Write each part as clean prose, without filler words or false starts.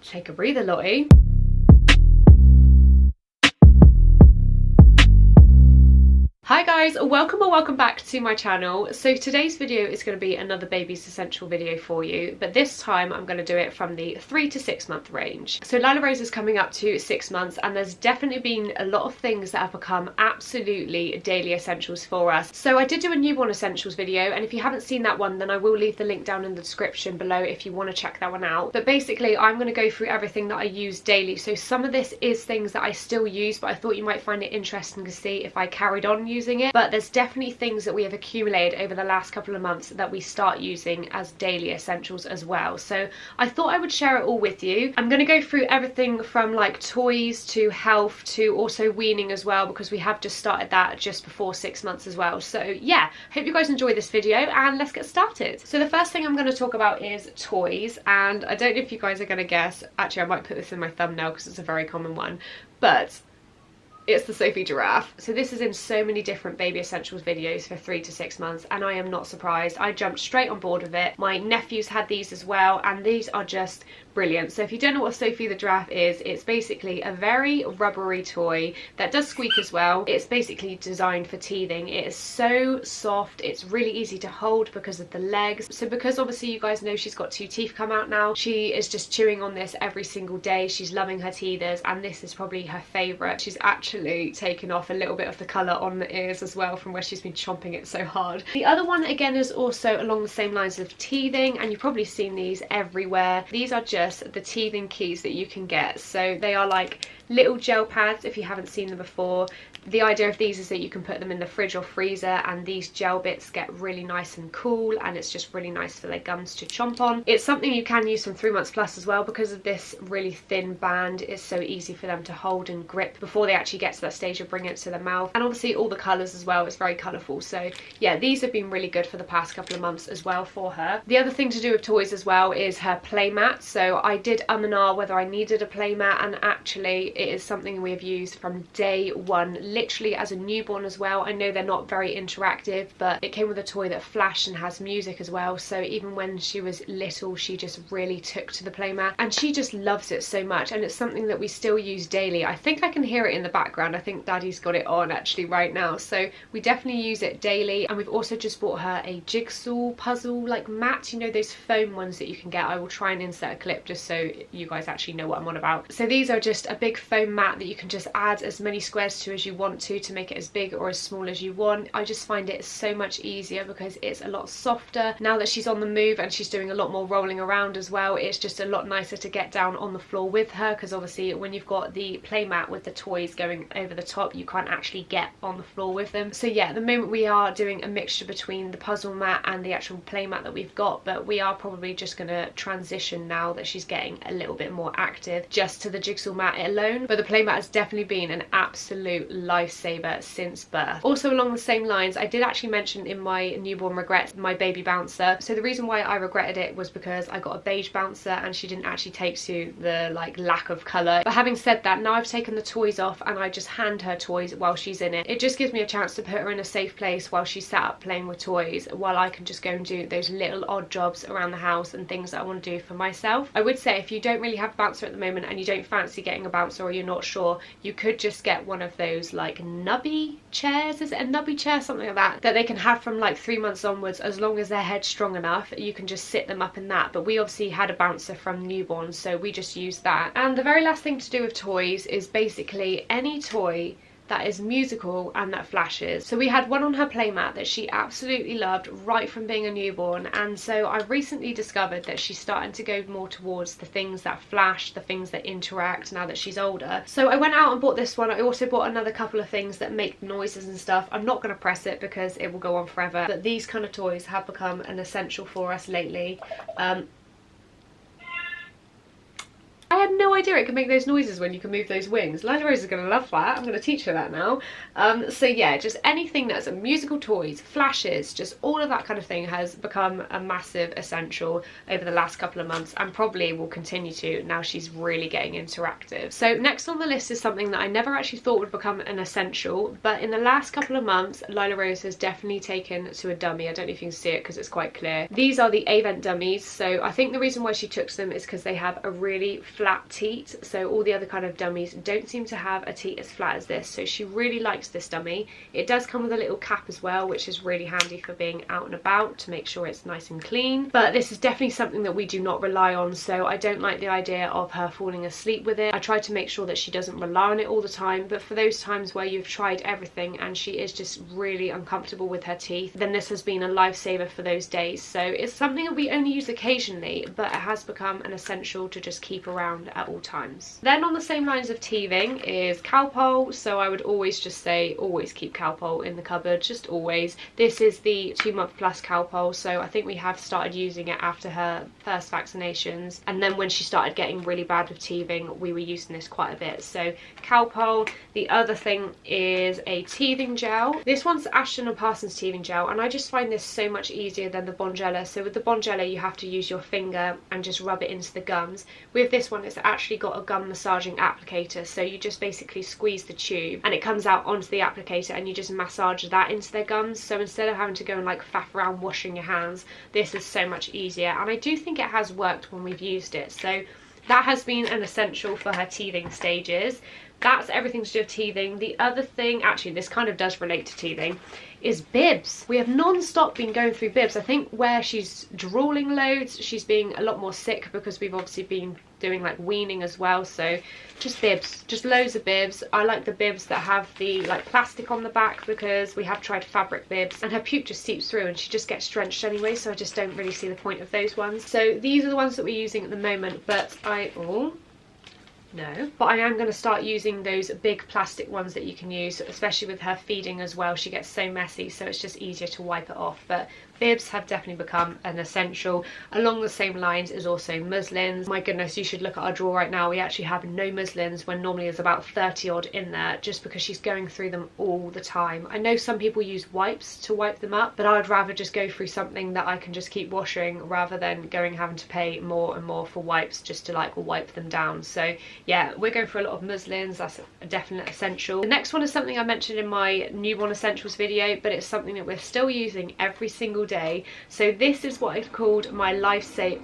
Take a breather, Lottie. Hi guys, welcome or welcome back to my channel. So today's video is going to be another baby's essential video for you, but this time I'm going to do it from the 3 to 6 month range. So Lila Rose is coming up to 6 months, and there's definitely been a lot of things that have become absolutely daily essentials for us. So I did do a newborn essentials video, and if you haven't seen that one, then I will leave the link down in the description below if you want to check that one out. But basically I'm going to go through everything that I use daily. So some of this is things that I still use, but I thought you might find it interesting to see if I carried on using it. But there's definitely things that we have accumulated over the last couple of months that we start using as daily essentials as well. So I thought I would share it all with you. I'm going to go through everything from like toys to health to also weaning as well, because we have just started that just before 6 months as well. So yeah, hope you guys enjoy this video and let's get started. So the first thing I'm going to talk about is toys, and I don't know if you guys are going to guess. Actually, I might put this in my thumbnail because it's a very common one, but it's the Sophie giraffe. So this is in so many different baby essentials videos for 3 to 6 months, and I am not surprised. I jumped straight on board with it. My nephews had these as well, and these are just brilliant. So if you don't know what Sophie the giraffe is, it's basically a very rubbery toy that does squeak as well. It's basically designed for teething. It is so soft, it's really easy to hold because of the legs. So because obviously you guys know she's got 2 teeth come out now, she is just chewing on this every single day. She's loving her teethers, and this is probably her favourite. She's actually taken off a little bit of the colour on the ears as well from where she's been chomping it so hard. The other one again is also along the same lines of teething, and you've probably seen these everywhere. These are just the teething keys that you can get. So they are like little gel pads if you haven't seen them before. The idea of these is that you can put them in the fridge or freezer, and these gel bits get really nice and cool, and it's just really nice for their gums to chomp on. It's something you can use from 3 months plus as well, because of this really thin band. It's so easy for them to hold and grip before they actually get to that stage of bringing it to their mouth. And obviously all the colours as well, it's very colourful. So yeah, these have been really good for the past couple of months as well for her. The other thing to do with toys as well is her playmat. So I did and ah whether I needed a playmat, and actually it is something we have used from day one, literally as a newborn as well. I know they're not very interactive, but it came with a toy that flashed and has music as well. So even when she was little, she just really took to the playmat, and she just loves it so much, and it's something that we still use daily. I think I can hear it in the background. I think Daddy's got it on actually right now, so we definitely use it daily. And we've also just bought her a Jigsaw Puzzle like mat, you know, those foam ones that you can get. I will try and insert a clip just so you guys actually know what I'm on about. So these are just a big foam mat that you can just add as many squares to as you want to make it as big or as small as you want. I just find it so much easier because it's a lot softer. Now that she's on the move and she's doing a lot more rolling around as well, it's just a lot nicer to get down on the floor with her, because obviously when you've got the playmat with the toys going over the top, you can't actually get on the floor with them. So yeah, at the moment we are doing a mixture between the puzzle mat and the actual playmat that we've got, but we are probably just going to transition now that she's getting a little bit more active just to the jigsaw mat alone. But the playmat has definitely been an absolute lifesaver since birth. Also along the same lines, I did actually mention in my newborn regrets my baby bouncer. So the reason why I regretted it was because I got a beige bouncer and she didn't actually take to the like lack of colour. But having said that, now I've taken the toys off and I just hand her toys while she's in it. It just gives me a chance to put her in a safe place while she's sat up playing with toys, while I can just go and do those little odd jobs around the house and things that I want to do for myself. I would say if you don't really have a bouncer at the moment and you don't fancy getting a bouncer, or you're not sure, you could just get one of those like nubby chairs. Is it a nubby chair? Something like that, that they can have from like 3 months onwards. As long as their head's strong enough, you can just sit them up in that. But we obviously had a bouncer from newborn, so we just used that. And the very last thing to do with toys is basically any toy that is musical and that flashes. So we had one on her playmat that she absolutely loved right from being a newborn, and so I recently discovered that she's starting to go more towards the things that flash, the things that interact now that she's older. So I went out and bought this one. I also bought another couple of things that make noises and stuff. I'm not going to press it because it will go on forever, but these kind of toys have become an essential for us lately. I had no idea it can make those noises when you can move those wings. Lila Rose is going to love that. I'm going to teach her that now. So yeah, just anything that's musical toys, flashes, just all of that kind of thing has become a massive essential over the last couple of months, and probably will continue to now she's really getting interactive. So next on the list is something that I never actually thought would become an essential, but in the last couple of months Lila Rose has definitely taken to a dummy. I don't know if you can see it because it's quite clear. These are the Avent Dummies. So I think the reason why she took to them is because they have a really flat teat, so all the other kind of dummies don't seem to have a teat as flat as this, so she really likes this dummy. It does come with a little cap as well, which is really handy for being out and about to make sure it's nice and clean, but this is definitely something that we do not rely on, so I don't like the idea of her falling asleep with it. I try to make sure that she doesn't rely on it all the time, but for those times where you've tried everything and she is just really uncomfortable with her teeth, then this has been a lifesaver for those days. So it's something that we only use occasionally, but it has become an essential to just keep around at all times. Then on the same lines of teething is Calpol, so I would always just say always keep Calpol in the cupboard, just always. This is the 2-month plus Calpol, so I think we have started using it after her first vaccinations, and then when she started getting really bad with teething we were using this quite a bit. So Calpol. The other thing is a teething gel. This one's Ashton and Parsons teething gel, and I just find this so much easier than the Bonjela. So with the Bonjela you have to use your finger and just rub it into the gums. With this one it's actually got a gum massaging applicator, so you just basically squeeze the tube and it comes out onto the applicator and you just massage that into their gums. So instead of having to go and like faff around washing your hands, this is so much easier, and I do think it has worked when we've used it. So that has been an essential for her teething stages. That's everything to do with teething. The other thing, actually this kind of does relate to teething, is Bibs. We have non-stop been going through Bibs. I think where she's drooling loads, she's being a lot more sick because we've obviously been doing like weaning as well. So just Bibs, just loads of Bibs. I like the Bibs that have the like plastic on the back because we have tried fabric Bibs and her puke just seeps through and she just gets drenched anyway, so I just don't really see the point of those ones. So these are the ones that we're using at the moment, but I am going to start using those big plastic ones that you can use, especially with her feeding as well. She gets so messy, so it's just easier to wipe it off. But Bibs have definitely become an essential. Along the same lines is also muslins. My goodness, you should look at our drawer right now. We actually have no muslins when normally there's about 30 odd in there, just because she's going through them all the time. I know some people use wipes to wipe them up, but I would rather just go through something that I can just keep washing rather than having to pay more and more for wipes just to like wipe them down. So yeah, we're going for a lot of muslins. That's a definite essential. The next one is something I mentioned in my newborn essentials video, but it's something that we're still using every single day. So this is what I've called my Lifesave.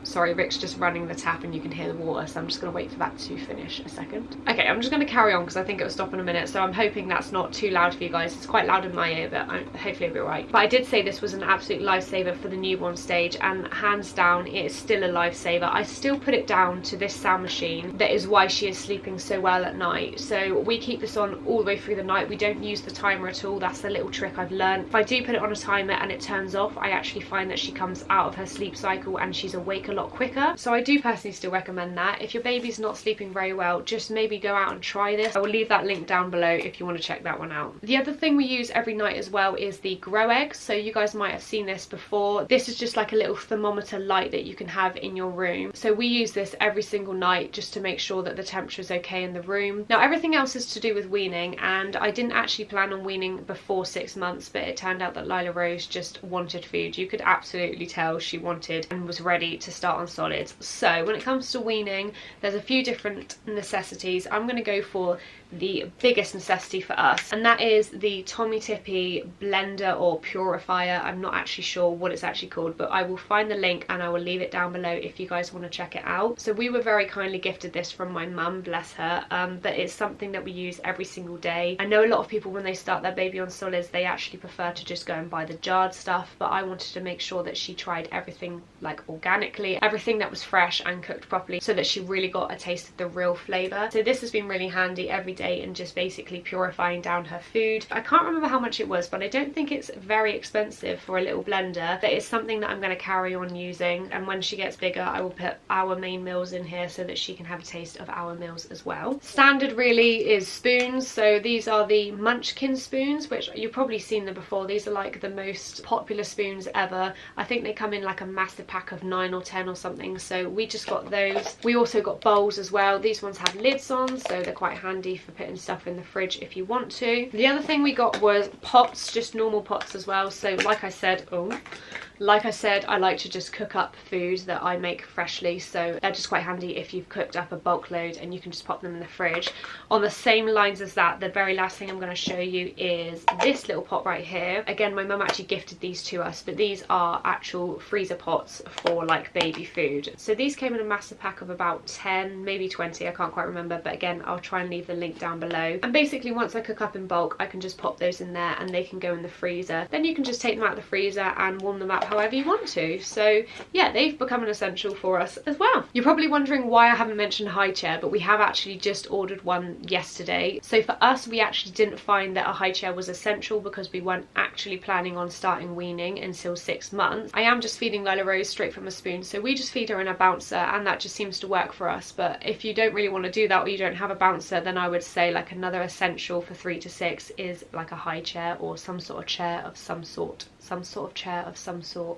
Sorry, Rick's just running the tap and you can hear the water, so I'm just going to wait for that to finish a second. Okay, I'm just going to carry on because I think it'll stop in a minute, so I'm hoping that's not too loud for you guys. It's quite loud in my ear, but hopefully it'll be alright. But I did say this was an absolute lifesaver for the newborn stage, and hands down it is still a lifesaver. I still put it down to this sound machine. That is why she is sleeping so well at night. So we keep this on all the way through the night. We don't use the timer at all. That's the little trick I've learned. If I do put it on a timer and it turns off, I actually find that she comes out of her sleep cycle and she's awake a lot quicker. So I do personally still recommend that. If your baby's not sleeping very well, just maybe go out and try this. I will leave that link down below if you want to check that one out. The other thing we use every night as well is the grow eggs. So you guys might have seen this before. This is just like a little thermometer light that you can have in your room. So we use this every single night just to make sure that the temperature is okay in the room. Now everything else is to do with weaning, and I didn't actually plan on weaning before 6 months, but it turned out that Lila Rose just wanted food. You could absolutely tell she wanted and was ready to start on solids. So when it comes to weaning, there's a few different necessities. I'm going to go for the biggest necessity for us, and that is the Tommy Tippy blender or purifier. I'm not actually sure what it's actually called, but I will find the link and I will leave it down below if you guys want to check it out. So we were very kindly gifted this from my mum, bless her, but it's something that we use every single day. I know a lot of people, when they start their baby on solids, they actually prefer to just go and buy the jarred stuff, but I wanted to make sure that she tried everything like organically, everything that was fresh and cooked properly, so that she really got a taste of the real flavour. So this has been really handy every day and just basically purifying down her food. I can't remember how much it was, but I don't think it's very expensive for a little blender. That is something that I'm going to carry on using, and when she gets bigger I will put our main meals in here so that she can have a taste of our meals as well. Standard really is spoons. So these are the Munchkin spoons, which you've probably seen them before. These are like the most popular spoons ever. I think they come in like a massive pack of 9 or 10. £10 or something, so we just got those. We also got bowls as well. These ones have lids on, so they're quite handy for putting stuff in the fridge if you want to. The other thing we got was pots, just normal pots as well. So like I said, I like to just cook up food that I make freshly, so they're just quite handy if you've cooked up a bulk load and you can just pop them in the fridge. On the same lines as that, the very last thing I'm going to show you is this little pot right here. Again, my mum actually gifted these to us, but these are actual freezer pots for like baby food. So these came in a massive pack of about 10, maybe 20, I can't quite remember, but again, I'll try and leave the link down below. And basically once I cook up in bulk, I can just pop those in there and they can go in the freezer. Then you can just take them out of the freezer and warm them up however you want to. So yeah, they've become an essential for us as well. You're probably wondering why I haven't mentioned a high chair, but we have actually just ordered one yesterday. So for us, we actually didn't find that a high chair was essential because we weren't actually planning on starting weaning until 6 months. I am just feeding Lila Rose straight from a spoon, so we just feed her in a bouncer and that just seems to work for us. But if you don't really want to do that or you don't have a bouncer, then I would say like another essential for 3 to 6 is like a high chair or some sort of chair of some sort.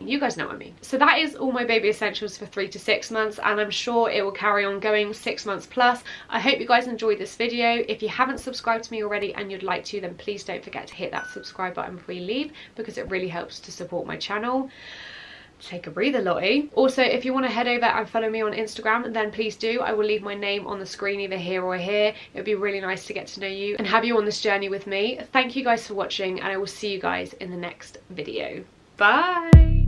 You guys know what I mean. So that is all my baby essentials for 3 to 6 months, and I'm sure it will carry on going 6 months plus. I hope you guys enjoyed this video. If you haven't subscribed to me already and you'd like to, then please don't forget to hit that subscribe button before you leave, because it really helps to support my channel. Take a breather, Lottie. Also, if you want to head over and follow me on Instagram, then please do. I will leave my name on the screen either here or here. It would be really nice to get to know you and have you on this journey with me. Thank you guys for watching, and I will see you guys in the next video. Bye!